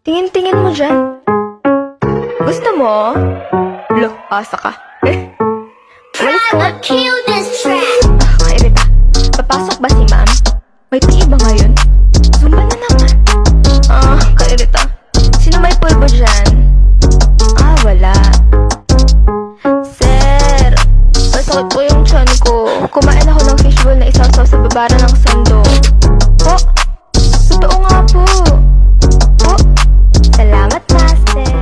Tingin-tingin mo dyan. Gusto mo? Lo, asa ka. Walis ka nga. Kill this track. Kairita. Papasok ba si ma'am? May tii ba ngayon? Zumba na naman. Kairita. Sino may pulbo dyan? Wala. Sir, masakit po yung tiyan ko. Kumain ako ng fishbowl na isasaw sa babara ng sando. Po, totoo nga po. Po, salamat master.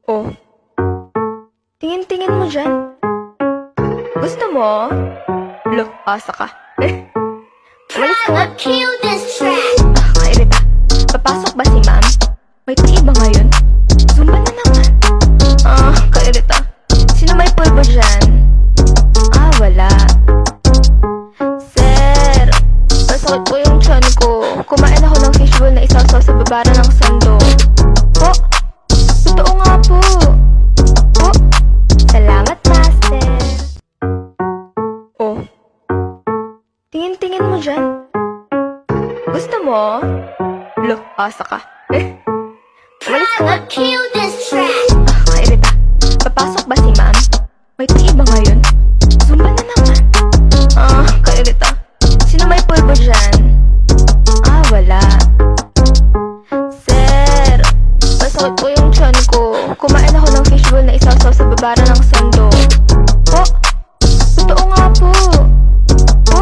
Oh, tingin-tingin mo dyan. Gusto mo? Lo, asa ka. Walis ka nga. Kill this track. Kairita. Papasok ba si ma'am? May tii ba ngayon? Zumba na naman. Kairita. Sino may pulbo dyan? Wala. Sir, masakit po yung tiyan ko. Kumain ako ng fishbowl na isasaw sa babara ng sando. Po, totoo nga po. Po, salamat master. Oh, tingin-tingin mo dyan. Gusto mo? Lo, asa ka. Walis ka nga. Kill this track. Kairita. Papasok ba si ma'am? May tii ba ngayon? Zumba na naman. Kairita. Sino may pulbo dyan? Wala. Sir, masakit po yung tiyan ko. Kumain ako ng fishbowl na isasaw sa babara ng sando. Po, totoo nga po. Po,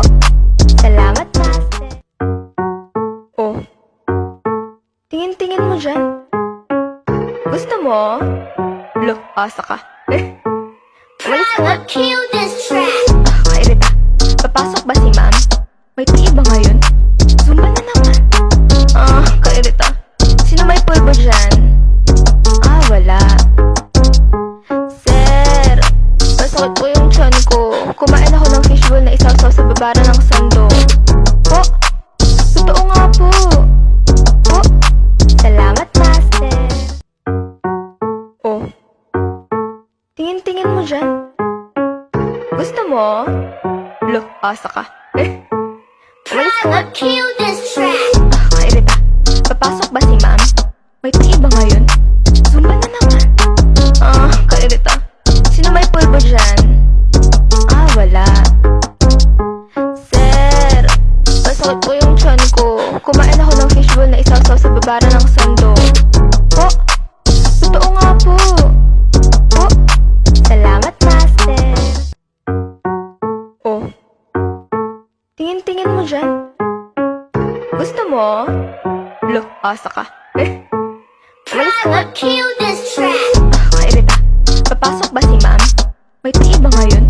salamat master. Oh, tingin-tingin mo dyan. Gusto mo? Lo, asa ka. Walis ka nga. Kill this track. Kairita. Papasok ba si ma'am? May tii ba ngayon? Zumba na naman. Kairita. Sino may pulbo dyan? Wala. Sir, masakit po yung tiyan ko. Kumain ako ng fishbowl na isasaw sa babara ng sando. Po, totoo nga po. Po, salamat master. Oh, tingin-tingin mo dyan. Gusto mo? Lo, asa ka. Walis ka nga. Kill this track. Kairita. Papasok ba si ma'am? May tii ba ngayon? Zumba na naman. Kairita. Sino may pulbo dyan? Wala. Sir, masakit po yung tiyan ko. Kumain ako ng fishbowl na isasaw sa babara ng sando. Po, totoo nga po. Po, salamat master. Oh, tingin-tingin mo dyan. Gusto mo? Lo, asa ka. Walis ka nga. Kill this track. Kairita. Papasok ba si ma'am? May tii ba ngayon?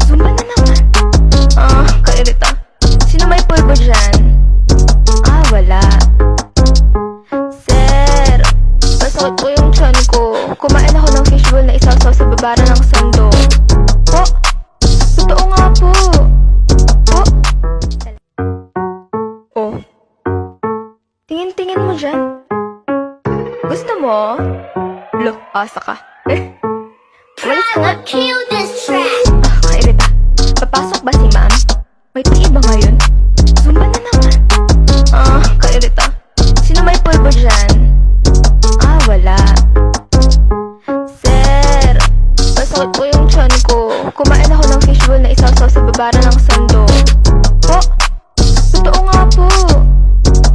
Zumba na naman. Kairita. Sino may pulbo dyan? Wala. Sir, masakit po yung tiyan ko. Kumain ako ng fishbowl na isasaw sa babara ng sando. Po, totoo nga po. Po, oh, tingin-tingin mo dyan. Gusto mo? Lo, asa ka. Walis ka nga. Kill this track. Kairita. Papasok ba si ma'am? May tii ba ngayon? Zumba na naman. Kairita. Sino may pulbo dyan? Wala. Sir, masakit po yung tiyan ko. Kumain ako ng fishbowl na isasaw sa babara ng sando. Po, totoo nga po.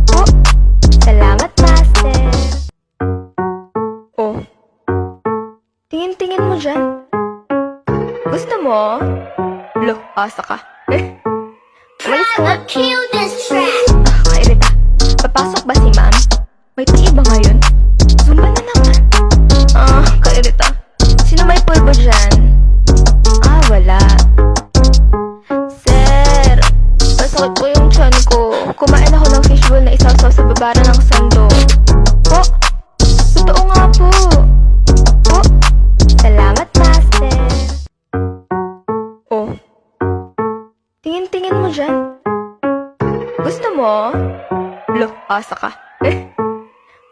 Po, salamat master. Oh, tingin-tingin mo dyan. Gusto mo? Lo, asa ka. Walis ka nga. Kill this track. Kairita. Papasok ba si ma'am? May tii ba ngayon? Zumba na naman. Kairita. Sino may pulbo dyan? Wala. Sir, masakit po yung tiyan ko. Kumain ako ng fishbowl na isasaw sa babara ng sando. Po, totoo nga po. Po, salamat master. Oh, tingin-tingin mo dyan. Gusto mo? Lo, asa ka.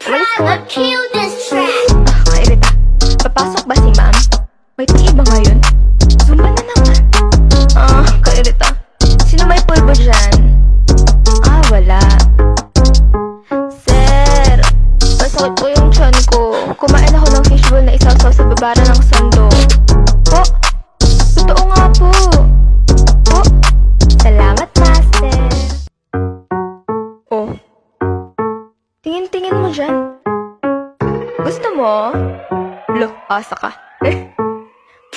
Walis ka nga. Kill this track. Kairita. Papasok ba si ma'am? May tii ba ngayon? Zumba na naman. Kairita. Sino may pulbo dyan? Wala. Sir, mo? Lo, asa ka.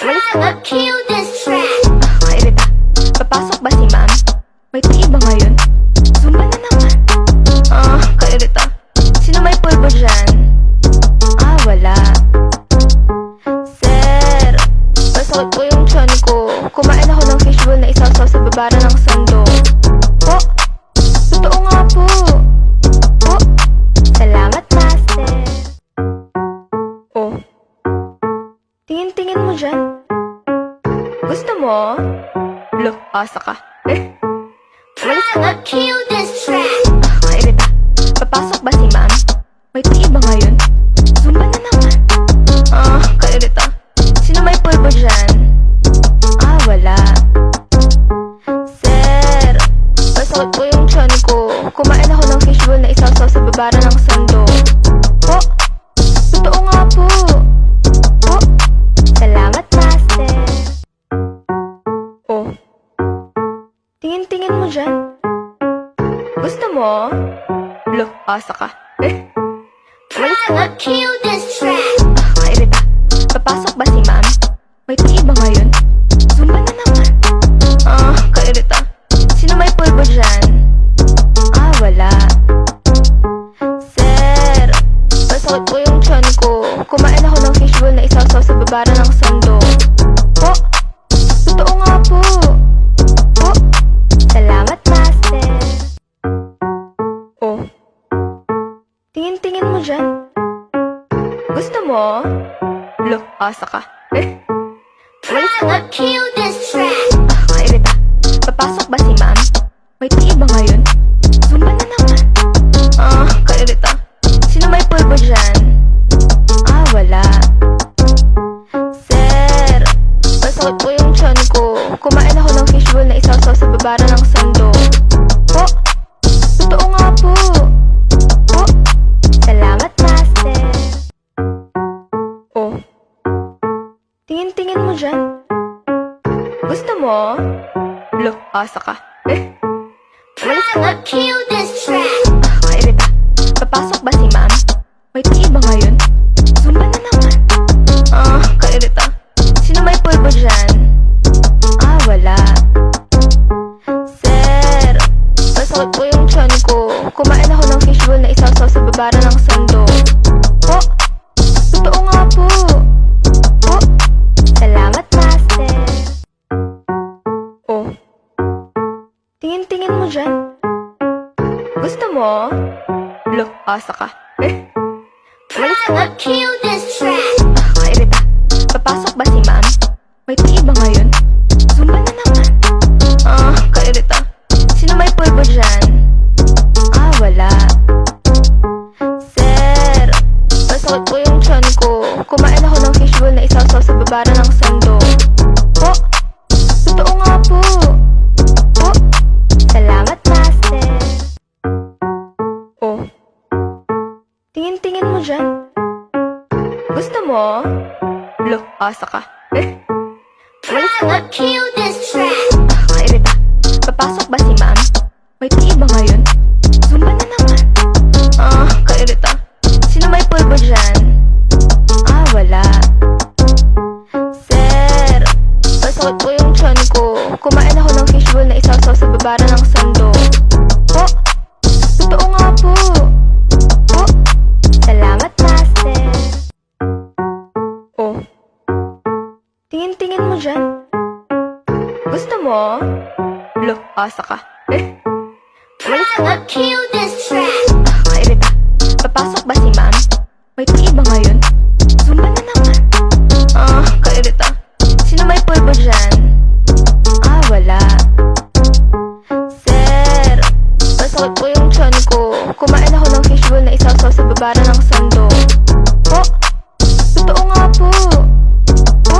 Umalis ka nga. Kill this track. Kairita. Papasok ba si ma'am? May tii ba ngayon? Zumba na naman. Kairita. Sino may pulbo dyan? Wala. Sir, masakit po yung tiyan ko. Kumain ako ng fishbowl na isasaw sa babara ng sando. Po? Totoo nga po. Po? Salamat, master. Oh. Tingin-tingin mo dyan. Gusto mo? Lo, asa ka. Umalis ka nga. Kill this track. Kairita. Papasok ba si ma'am? May tii ba ngayon? Zumba na naman. Kairita. Sino may pulbo dyan? Wala. Sir, masakit po yung tiyan ko. Kumain ako ng fishbowl na isasaw sa babara ng sando. Po? Totoo nga po. Po? Salamat, master. Oh. Tingin-tingin mo dyan. Gusto mo? Lo, asa ka. Umalis ka nga. Kill this track. Kairita. Papasok ba si ma'am? May tii ba ngayon? Zumba na naman. Kairita. Sino may pulbo dyan? Wala. Sir, masakit po yung tiyan ko. Kumain ako ng fishbowl na isasaw sa babara ng sando. Po? Totoo nga po. Po? Salamat, master. Oh. Tingin-tingin mo dyan. Gusto mo? Lo, asa ka. Umalis ka nga. Kill this track. Kairita. Papasok ba si ma'am? May tii ba ngayon? Zumba na naman. Kairita. Sino may pulbo dyan? Wala. Sir, masakit po yung tiyan ko. Kumain ako ng fishbowl na isasaw sa babara ng sando. Po? Totoo nga po. Po? Salamat, master. Oh. Tingin-tingin mo dyan. Gusto mo? Lo, asa ka. Umalis ka nga. Kill this track. Kairita. Papasok ba si ma'am? May tii ba ngayon? Zumba na naman. Kairita. Sino may pulbo dyan? Wala. Sir, masakit po yung tiyan ko. Kumain ako ng fishbowl na isasaw sa babara ng sando. Po? Totoo nga po. Po? Salamat, master. Oh. Tingin-tingin mo dyan. Gusto mo? Lo, asa ka. Umalis ka nga. Kill this track. Kairita. Papasok ba si ma'am? May tii ba ngayon? Zumba na naman. Kairita. Sino may pulbo dyan? Wala. Sir, masakit po yung tiyan ko. Kumain ako ng fishbowl na isasaw sa babara ng sando. Po? Totoo nga po. Po? Salamat, master. Oh. Tingin-tingin mo dyan. Gusto mo? Lo, asa ka. Umalis ka nga. Kill this track. Kairita. Papasok ba si ma'am? May tii ba ngayon? Zumba na naman. Kairita. Sino may pulbo dyan? Wala. Sir, masakit po yung tiyan ko. Kumain ako ng fishbowl na isasaw sa babara ng sando. Po? Totoo nga po. Po? Salamat, master. Oh. Tingin-tingin mo dyan. Gusto mo? Lo, asa ka. Umalis ka nga. Kill this track. Kairita. Papasok ba si ma'am? May tii ba ngayon? Zumba na naman. Kairita. Sino may pulbo dyan? Wala. Sir, masakit po yung tiyan ko. Kumain ako ng fishbowl na isasaw sa babara ng sando. Po? Totoo nga po. Po?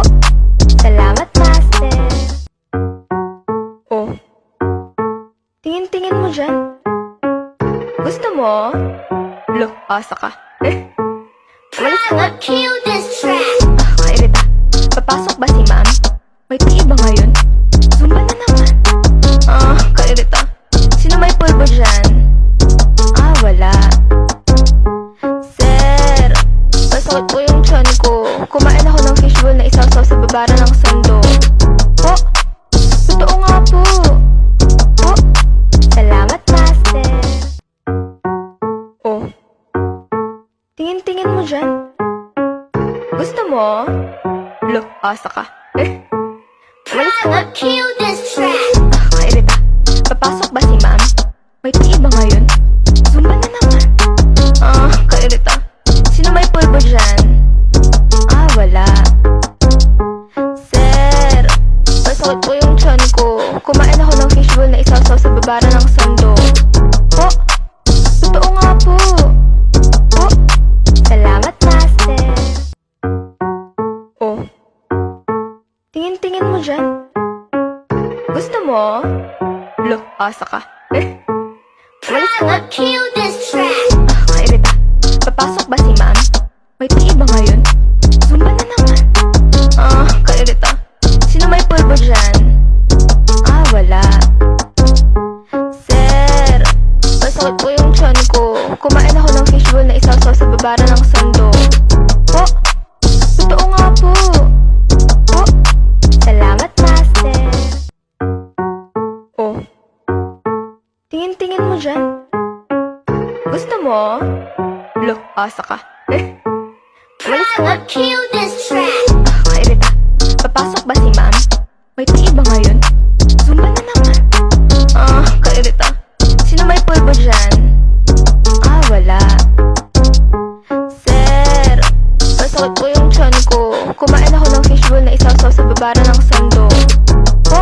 Salamat, master. Oh. Tingin-tingin mo dyan. Gusto mo? Lo, asa ka. Umalis ka nga. Kill this track. Kairita. Papasok ba si ma'am? May tii ba ngayon? Zumba na naman. Kairita. Sino may pulbo dyan? Wala. Sir, masakit po mo dyan? Gusto mo? Lo, asa ka. Umalis ka nga. Kill this track. Kairita. Papasok ba si ma'am? May tii ba ngayon? Zumba na naman. Kairita. Sino may pulbo dyan? Wala. Sir, masakit po yung tiyan ko. Kumain ako ng fishbowl na isasaw sa babara ng sando. Po, totoo nga po. Po, salamat master. Oh, tingin-tingin mo dyan. Gusto mo? Lo, asa ka. Umalis ka nga. Kill this track. Kairita. Papasok ba si ma'am? May tii ba ngayon? Zumba na naman. Kairita. Sino may pulbo dyan? Wala. Sir, masakit po yung tiyan ko. Kumain ako ng fishbowl na isasaw sa babara ng sando. Po, totoo nga po. Po, salamat master. Oh, tingin-tingin mo dyan. Gusto mo? Lo, asa ka. Umalis ka nga. Kill this track. Kairita. Papasok ba si ma'am? May tii ba ngayon? Zumba na naman. Kairita. Sino may pulbo dyan? Wala. Sir, masakit po yung tiyan ko. Kumain ako ng fishbowl na isasaw sa babara ng sando. Po,